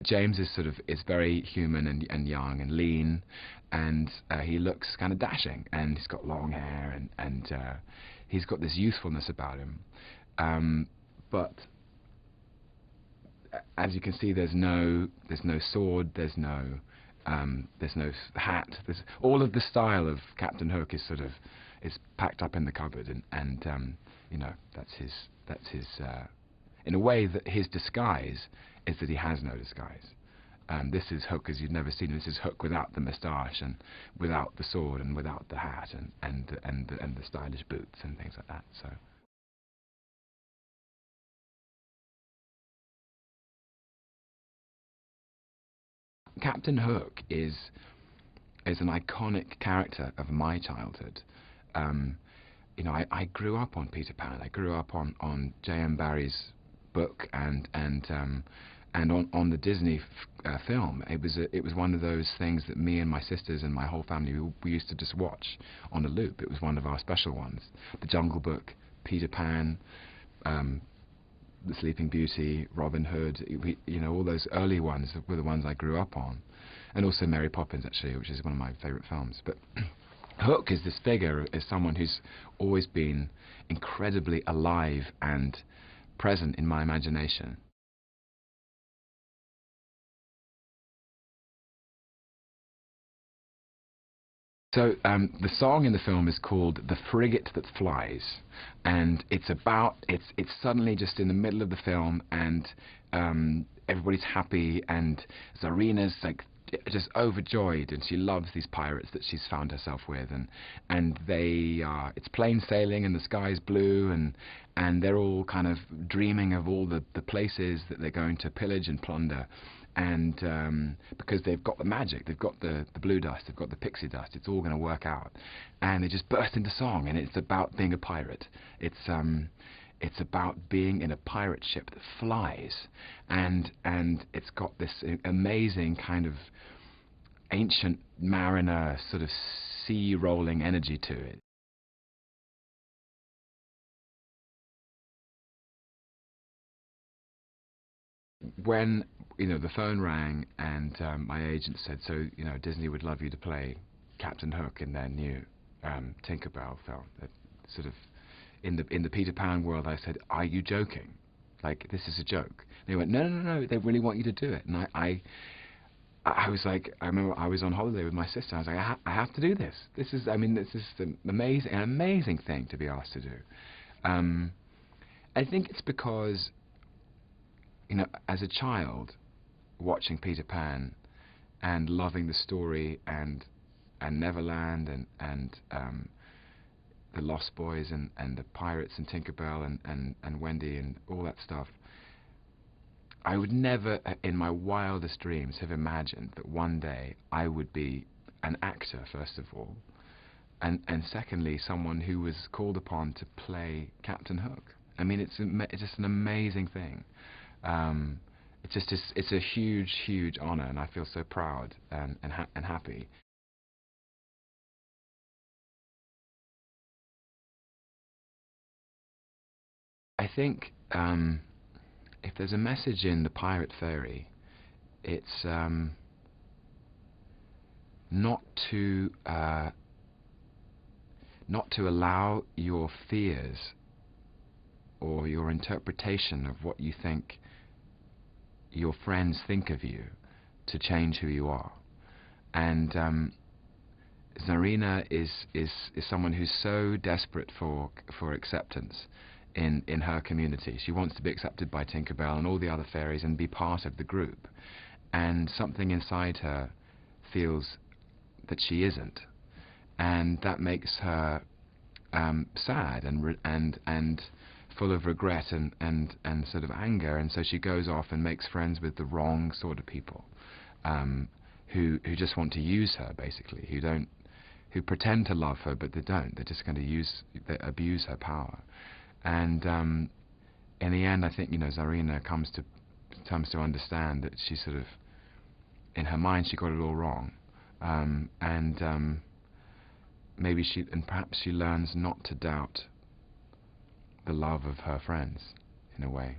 James is very human and young and lean, and he looks kind of dashing, and he's got long hair, and he's got this youthfulness about him. But as you can see, there's no sword, there's no hat. There's all of the style of Captain Hook is packed up in the cupboard, and you know, that's his in a way that his disguise is that he has no disguise. This is Hook as you've never seen him. This is Hook without the moustache and without the sword and without the hat and the stylish boots and things like that. So. Captain Hook is an iconic character of my childhood. You know, I grew up on Peter Pan. I grew up on J.M. Barrie's book and on the Disney film. It was one of those things that me and my sisters and my whole family we used to just watch on a loop. It was one of our special ones. The Jungle Book, Peter Pan, The Sleeping Beauty, Robin Hood. You know, all those early ones were the ones I grew up on, and also Mary Poppins, actually, which is one of my favourite films. But Hook is this figure, is someone who's always been incredibly alive and present in my imagination. So the song in the film is called "The Frigate That Flies," and it's suddenly just in the middle of the film, and everybody's happy, and Zarina's like just overjoyed, and she loves these pirates that she's found herself with, and it's plain sailing, and the sky's blue, and they're all kind of dreaming of all the places that they're going to pillage and plunder. And because they've got the magic, they've got the blue dust, they've got the pixie dust, it's all going to work out. And they just burst into song, and it's about being a pirate. It's about being in a pirate ship that flies, and it's got this amazing kind of ancient mariner sort of sea rolling energy to it. When the phone rang, and my agent said, so Disney would love you to play Captain Hook in their new Tinkerbell film. That sort of in the Peter Pan world, I said, are you joking? Like, this is a joke. They went, no, they really want you to do it. And I was like, I remember I was on holiday with my sister. I was like, I have to do this. This is an amazing thing to be asked to do. I think it's because, as a child, watching Peter Pan and loving the story and Neverland and the Lost Boys and the Pirates and Tinkerbell and Wendy and all that stuff, I would never in my wildest dreams have imagined that one day I would be an actor, first of all, and secondly someone who was called upon to play Captain Hook. I mean, it's just an amazing thing. It's a huge honor, and I feel so proud and happy. I think if there's a message in The Pirate Fairy, it's not to allow your fears or your interpretation of what you think your friends think of you to change who you are. And Zarina is someone who's so desperate for acceptance in her community. She wants to be accepted by Tinkerbell and all the other fairies and be part of the group. And something inside her feels that she isn't, and that makes her sad and full of regret and sort of anger. And so she goes off and makes friends with the wrong sort of people, who just want to use her, basically, who pretend to love her, but they don't. They're just going to abuse her power. And in the end, I think Zarina comes to understand that she sort of, in her mind, she got it all wrong, and perhaps she learns not to doubt the love of her friends, in a way.